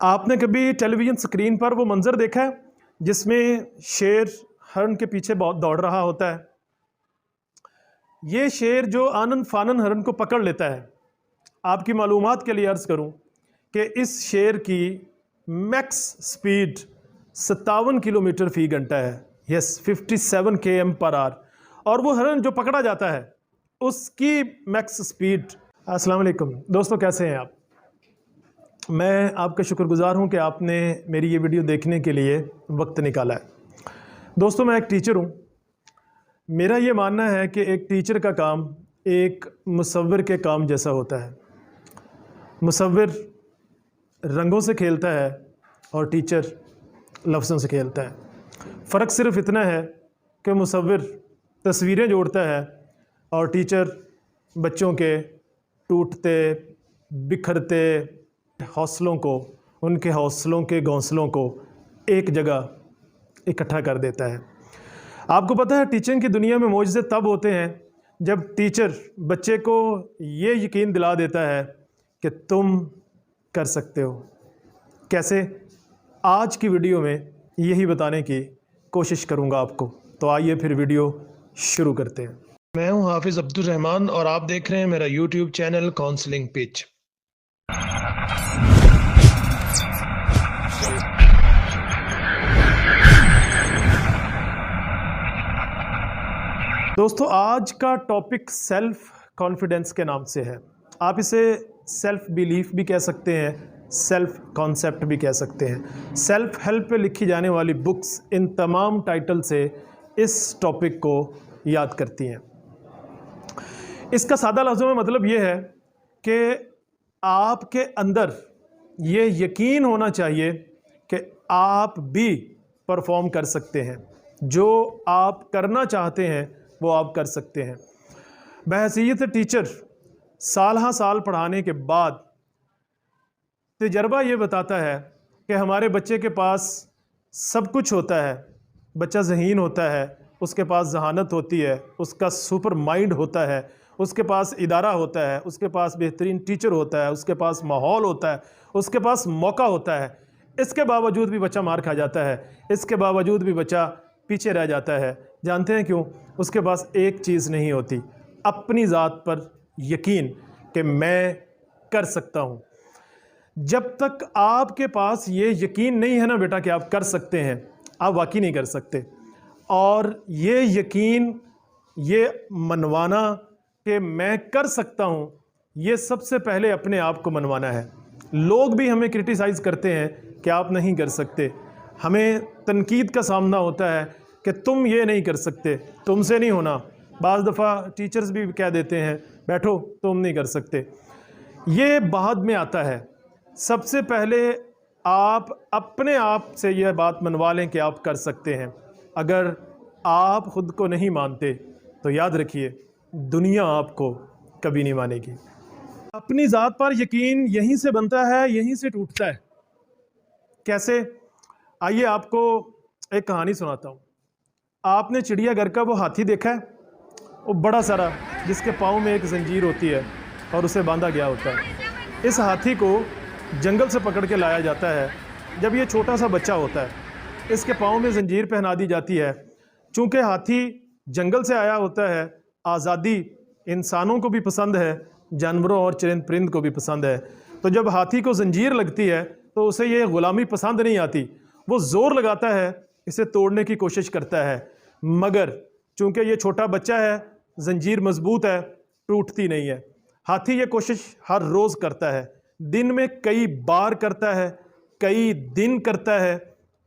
आपने कभी television screen पर वो मंज़र देखा है जिसमें शेर हरण के पीछे बहुत दौड़ रहा होता है। ये शेर जो आनन फानन हरण को पकड़ लेता है। आपकी मालूमात के लिए अर्ज़ करूं कि इस शेर की मैक्स स्पीड 57 किलोमीटर फी घंटा है। Yes, 57 km/h। और वो हरण जो पकड़ा जाता है उसकी मैक्स स्पीड। अस्सलाम वालेकुम दोस्तों, कैसे हैं आप? मैं आपका शुक्रगुज़ार हूं कि आपने मेरी ये वीडियो देखने के लिए वक्त निकाला है। दोस्तों, मैं एक टीचर हूं। मेरा ये मानना है कि एक टीचर का काम एक मुसव्विर के काम जैसा होता है। मुसव्विर रंगों से खेलता है और टीचर लफ्ज़ों से खेलता है। फ़र्क सिर्फ इतना है कि मुसव्विर तस्वीरें जोड़ता है और टीचर बच्चों के टूटते बिखरते हौसलों को, उनके हौसलों के घोंसलों को एक जगह इकट्ठा कर देता है। आपको पता है, टीचिंग की दुनिया में मोजज़े तब होते हैं जब टीचर बच्चे को ये यकीन दिला देता है कि तुम कर सकते हो। कैसे? आज की वीडियो में यही बताने की कोशिश करूंगा आपको। तो आइए फिर वीडियो शुरू करते हैं। मैं हूं हाफिज़ अब्दुल रहमान और आप देख रहे हैं मेरा यूट्यूब चैनल काउंसलिंग पिच। दोस्तों, आज का टॉपिक सेल्फ कॉन्फिडेंस के नाम से है। आप इसे सेल्फ बिलीफ भी कह सकते हैं, सेल्फ कॉन्सेप्ट भी कह सकते हैं। सेल्फ हेल्प पे लिखी जाने वाली बुक्स इन तमाम टाइटल से इस टॉपिक को याद करती हैं। इसका सादा लफ्ज़ों में मतलब ये है कि आपके अंदर ये यकीन होना चाहिए कि आप भी परफॉर्म कर सकते हैं। जो आप करना चाहते हैं वो आप कर सकते हैं। बहैसियत टीचर साल हाँ साल पढ़ाने के बाद तजर्बा ये बताता है कि हमारे बच्चे के पास सब कुछ होता है। बच्चा ज़हीन होता है, उसके पास जहानत होती है, उसका सुपर माइंड होता है, उसके पास इदारा होता है, उसके पास बेहतरीन टीचर होता है, उसके पास माहौल होता है, उसके पास मौका होता है। इसके बावजूद भी बच्चा मार खा जाता है, इसके बावजूद भी बच्चा पीछे रह जाता है। जानते हैं क्यों? उसके पास एक चीज़ नहीं होती, अपनी ज़ात पर यकीन कि मैं कर सकता हूँ। जब तक आपके पास ये यकीन नहीं है ना बेटा कि आप कर सकते हैं, आप वाकई नहीं कर सकते। और ये यकीन, ये मनवाना कि मैं कर सकता हूँ, ये सबसे पहले अपने आप को मनवाना है। लोग भी हमें क्रिटिसाइज़ करते हैं कि आप नहीं कर सकते। हमें तनकीद का सामना होता है कि तुम ये नहीं कर सकते, तुमसे नहीं होना। बाज़ दफ़ा टीचर्स भी कह देते हैं बैठो, तुम नहीं कर सकते। ये बाद में आता है। सबसे पहले आप अपने आप से यह बात मनवा लें कि आप कर सकते हैं। अगर आप ख़ुद को नहीं मानते तो याद रखिए, दुनिया आपको कभी नहीं मानेगी। अपनी ज़ात पर यकीन यहीं से बनता है, यहीं से टूटता है। कैसे? आइए आपको एक कहानी सुनाता हूँ। आपने चिड़ियाघर का वो हाथी देखा है? वो बड़ा सारा, जिसके पाँव में एक जंजीर होती है और उसे बांधा गया होता है। इस हाथी को जंगल से पकड़ के लाया जाता है। जब ये छोटा सा बच्चा होता है, इसके पाँव में जंजीर पहना दी जाती है। चूँकि हाथी जंगल से आया होता है, आज़ादी इंसानों को भी पसंद है, जानवरों और चरिंद परिंद को भी पसंद है। तो जब हाथी को जंजीर लगती है तो उसे ये ग़ुलामी पसंद नहीं आती। वो ज़ोर लगाता है, इसे तोड़ने की कोशिश करता है, मगर चूँकि ये छोटा बच्चा है, जंजीर मजबूत है, टूटती नहीं है। हाथी ये कोशिश हर रोज़ करता है, दिन में कई बार करता है, कई दिन करता है,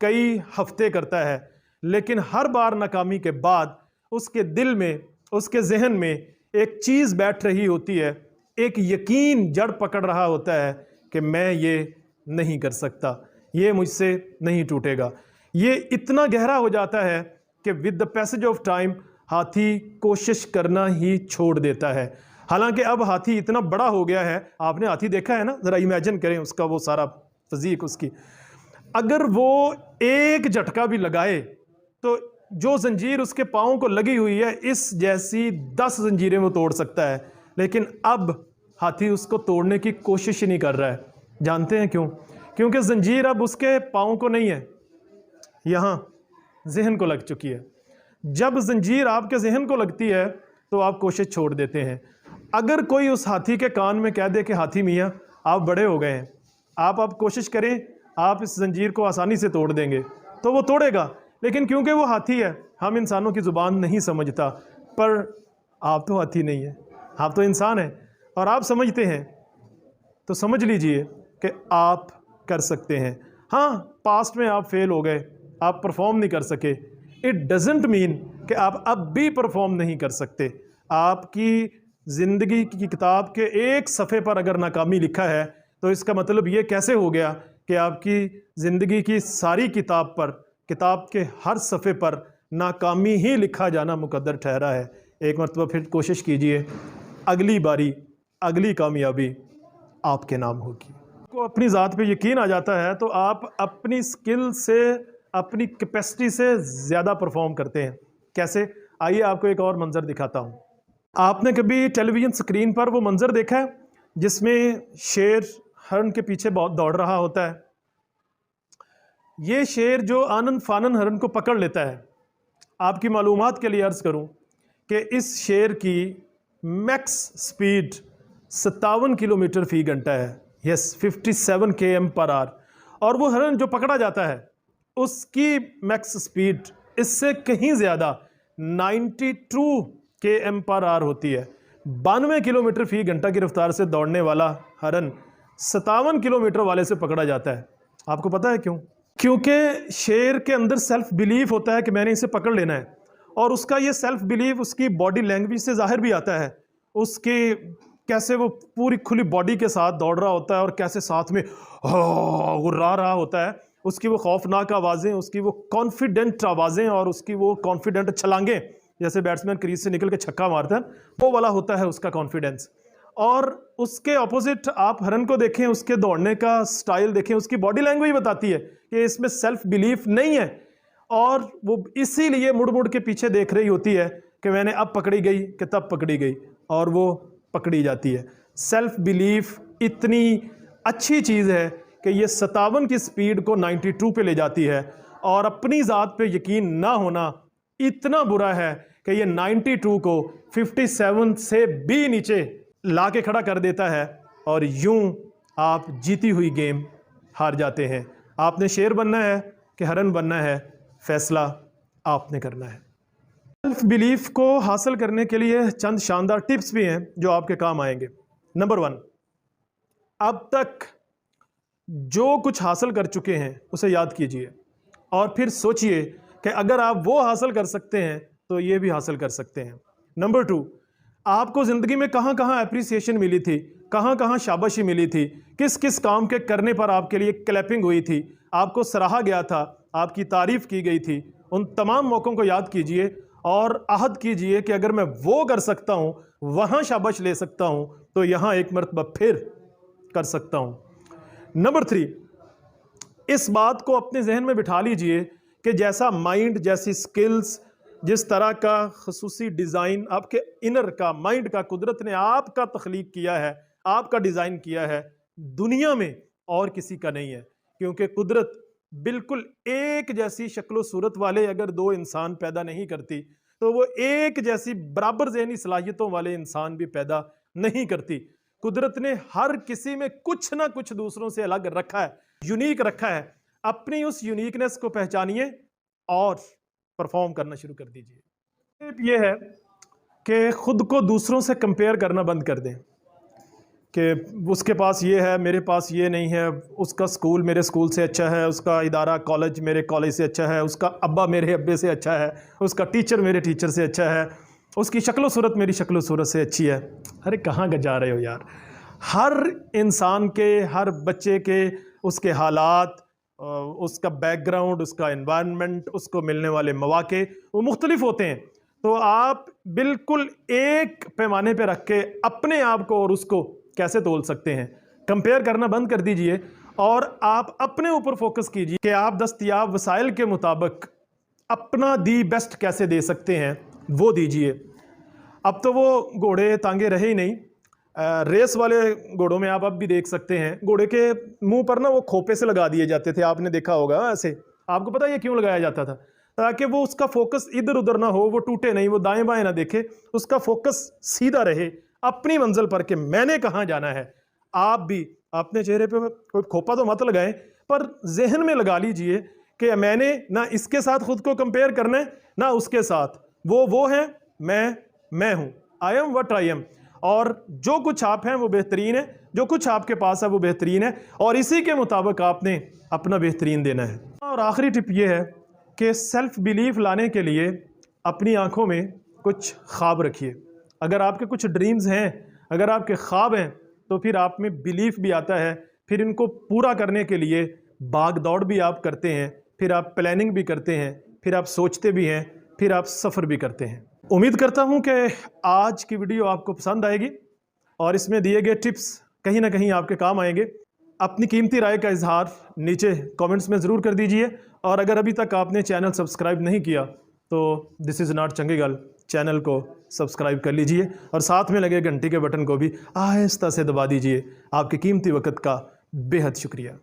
कई हफ्ते करता है, लेकिन हर बार नाकामी के बाद उसके दिल में, उसके जहन में एक चीज़ बैठ रही होती है, एक यकीन जड़ पकड़ रहा होता है कि मैं ये नहीं कर सकता, ये मुझसे नहीं टूटेगा। ये इतना गहरा हो जाता है कि with the passage of time हाथी कोशिश करना ही छोड़ देता है। हालांकि अब हाथी इतना बड़ा हो गया है। आपने हाथी देखा है ना? ज़रा इमेजिन करें उसका वो सारा फिज़ीक उसकी। अगर वो एक झटका भी लगाए तो जो जंजीर उसके पाँव को लगी हुई है, इस जैसी 10 जंजीरें वो तोड़ सकता है। लेकिन अब हाथी उसको तोड़ने की कोशिश ही नहीं कर रहा है। जानते हैं क्यों? क्योंकि जंजीर अब उसके पाँव को नहीं है, यहाँ जहन को लग चुकी है। जब जंजीर आपके जहन को लगती है तो आप कोशिश छोड़ देते हैं। अगर कोई उस हाथी के कान में कह दे कि हाथी मियाँ आप बड़े हो गए हैं, आप कोशिश करें, आप इस जंजीर को आसानी से तोड़ देंगे, तो वो तोड़ेगा। लेकिन क्योंकि वो हाथी है, हम इंसानों की ज़ुबान नहीं समझता। पर आप तो हाथी नहीं है, आप तो इंसान हैं और आप समझते हैं, तो समझ लीजिए कि आप कर सकते हैं। हाँ, पास्ट में आप फेल हो गए, आप परफॉर्म नहीं कर सके, इट डजेंट मीन कि आप अब भी परफॉर्म नहीं कर सकते। आपकी ज़िंदगी की किताब के एक सफ़े पर अगर नाकामी लिखा है तो इसका मतलब ये कैसे हो गया कि आपकी ज़िंदगी की सारी किताब पर, किताब के हर सफ़े पर नाकामी ही लिखा जाना मुकद्दर ठहरा है। एक मरतबा फिर कोशिश कीजिए, अगली बारी, अगली कामयाबी आपके नाम होगी। को अपनी ज़ात पे यकीन आ जाता है तो आप अपनी स्किल से, अपनी कैपेसिटी से ज़्यादा परफॉर्म करते हैं। कैसे? आइए आपको एक और मंज़र दिखाता हूँ। आपने कभी टेलीविज़न स्क्रीन पर वो मंज़र देखा है जिसमें शेर हरण के पीछे बहुत दौड़ रहा होता है? ये शेर जो आनन फानन हरण को पकड़ लेता है, आपकी मालूमात के लिए अर्ज़ करूं कि इस शेर की मैक्स स्पीड 57 किलोमीटर फी घंटा है। Yes, 57 km/h। और वो हरण जो पकड़ा जाता है उसकी मैक्स स्पीड इससे कहीं ज़्यादा 92 km/h होती है। 92 किलोमीटर फी घंटा की रफ्तार से दौड़ने वाला हरण 57 किलोमीटर वाले से पकड़ा जाता है। आपको पता है क्यों? क्योंकि शेर के अंदर सेल्फ बिलीफ होता है कि मैंने इसे पकड़ लेना है, और उसका ये सेल्फ बिलीफ उसकी बॉडी लैंग्वेज से जाहिर भी आता है। उसके कैसे वो पूरी खुली बॉडी के साथ दौड़ रहा होता है और कैसे साथ में गुर्रा रहा होता है। उसकी वो खौफनाक आवाज़ें, उसकी वो कॉन्फिडेंट आवाज़ें और उसकी वो कॉन्फिडेंट छलांगें, जैसे बैट्समैन क्रीज से निकल के छक्का मारता है, वो वाला होता है उसका कॉन्फिडेंस। और उसके ऑपोजिट आप हरन को देखें, उसके दौड़ने का स्टाइल देखें, उसकी बॉडी लैंग्वेज बताती है कि इसमें सेल्फ बिलीफ नहीं है, और वो इसीलिए मुड़ मुड़ के पीछे देख रही होती है कि मैंने अब पकड़ी गई कि तब पकड़ी गई, और वो पकड़ी जाती है। सेल्फ बिलीफ इतनी अच्छी चीज़ है कि ये 57 की स्पीड को 92 पे ले जाती है, और अपनी ज़ात पे यकीन ना होना इतना बुरा है कि ये 92 को 57 से भी नीचे ला के खड़ा कर देता है, और यूं आप जीती हुई गेम हार जाते हैं। आपने शेर बनना है कि हरन बनना है, फैसला आपने करना है। सेल्फ बिलीफ को हासिल करने के लिए चंद शानदार टिप्स भी हैं जो आपके काम आएंगे। नंबर 1, अब तक जो कुछ हासिल कर चुके हैं उसे याद कीजिए और फिर सोचिए कि अगर आप वो हासिल कर सकते हैं तो ये भी हासिल कर सकते हैं। नंबर 2, आपको ज़िंदगी में कहाँ कहाँ अप्रिसिएशन मिली थी, कहाँ कहाँ शाबाशी मिली थी, किस किस काम के करने पर आपके लिए क्लैपिंग हुई थी, आपको सराहा गया था, आपकी तारीफ़ की गई थी। उन तमाम मौक़ों को याद कीजिए और अहद कीजिए कि अगर मैं वो कर सकता हूँ, वहाँ शाबाश ले सकता हूँ, तो यहाँ एक मरतबा फिर कर सकता हूँ। नंबर 3, इस बात को अपने जहन में बिठा लीजिए कि जैसा माइंड, जैसी स्किल्स, जिस तरह का खसूसी डिज़ाइन आपके इनर का, माइंड का कुदरत ने आपका तख्लीक किया है, आपका डिज़ाइन किया है, दुनिया में और किसी का नहीं है। क्योंकि कुदरत बिल्कुल एक जैसी शक्ल सूरत वाले अगर 2 इंसान पैदा नहीं करती तो वो एक जैसी बराबर ज़हनी सलाहियतों वाले इंसान भी पैदा नहीं करती। कुदरत ने हर किसी में कुछ ना कुछ दूसरों से अलग रखा है, यूनिक रखा है। अपनी उस यूनिकनेस को पहचानिए और परफॉर्म करना शुरू कर दीजिए। ये है कि खुद को दूसरों से कंपेयर करना बंद कर दें कि उसके पास ये है, मेरे पास ये नहीं है, उसका स्कूल मेरे स्कूल से अच्छा है, उसका इदारा कॉलेज मेरे कॉलेज से अच्छा है, उसका अब्बा मेरे अब्बे से अच्छा है, उसका टीचर मेरे टीचर से अच्छा है, उसकी शक्ल सूरत मेरी शक्ल सूरत से अच्छी है। अरे कहाँ जा रहे हो यार। हर इंसान के, हर बच्चे के, उसके हालात, उसका बैकग्राउंड, उसका एनवायरनमेंट, उसको मिलने वाले मौके वो मुख्तलिफ होते हैं। तो आप बिल्कुल एक पैमाने पे रख के अपने आप को और उसको कैसे तोल सकते हैं। कंपेयर करना बंद कर दीजिए और आप अपने ऊपर फोकस कीजिए कि आप दस्तयाब वसाइल के मुताबिक अपना दी बेस्ट कैसे दे सकते हैं, वो दीजिए। अब तो वो घोड़े तांगे रहे ही नहीं। रेस वाले घोड़ों में आप अब भी देख सकते हैं, घोड़े के मुंह पर ना वो खोपे से लगा दिए जाते थे, आपने देखा होगा ऐसे। आपको पता है ये क्यों लगाया जाता था? ताकि वो उसका फोकस इधर उधर ना हो, वो टूटे नहीं, वो दाएं बाएं ना देखे, उसका फोकस सीधा रहे अपनी मंजिल पर कि मैंने कहाँ जाना है। आप भी अपने चेहरे पे कोई खोपा तो मत लगाएं, पर जहन में लगा लीजिए कि मैंने ना इसके साथ खुद को कंपेयर करना है ना उसके साथ। वो है, मैं हूं, I am what I am. और जो कुछ आप हैं वो बेहतरीन है, जो कुछ आपके पास है वो बेहतरीन है, और इसी के मुताबिक आपने अपना बेहतरीन देना है। और आखिरी टिप ये है कि सेल्फ बिलीफ लाने के लिए अपनी आंखों में कुछ ख्वाब रखिए। अगर आपके कुछ ड्रीम्स हैं, अगर आपके ख्वाब हैं, तो फिर आप में बिलीफ भी आता है, फिर इनको पूरा करने के लिए भाग दौड़ भी आप करते हैं, फिर आप प्लानिंग भी करते हैं, फिर आप सोचते भी हैं, फिर आप सफ़र भी करते हैं। उम्मीद करता हूं कि आज की वीडियो आपको पसंद आएगी और इसमें दिए गए टिप्स कहीं ना कहीं आपके काम आएंगे। अपनी कीमती राय का इजहार नीचे कमेंट्स में ज़रूर कर दीजिए, और अगर अभी तक आपने चैनल सब्सक्राइब नहीं किया तो दिस इज़ नॉट चंगीगल चैनल को सब्सक्राइब कर लीजिए, और साथ में लगे घंटी के बटन को भी आहिस्ता से दबा दीजिए। आपके कीमती वक्त का बेहद शुक्रिया।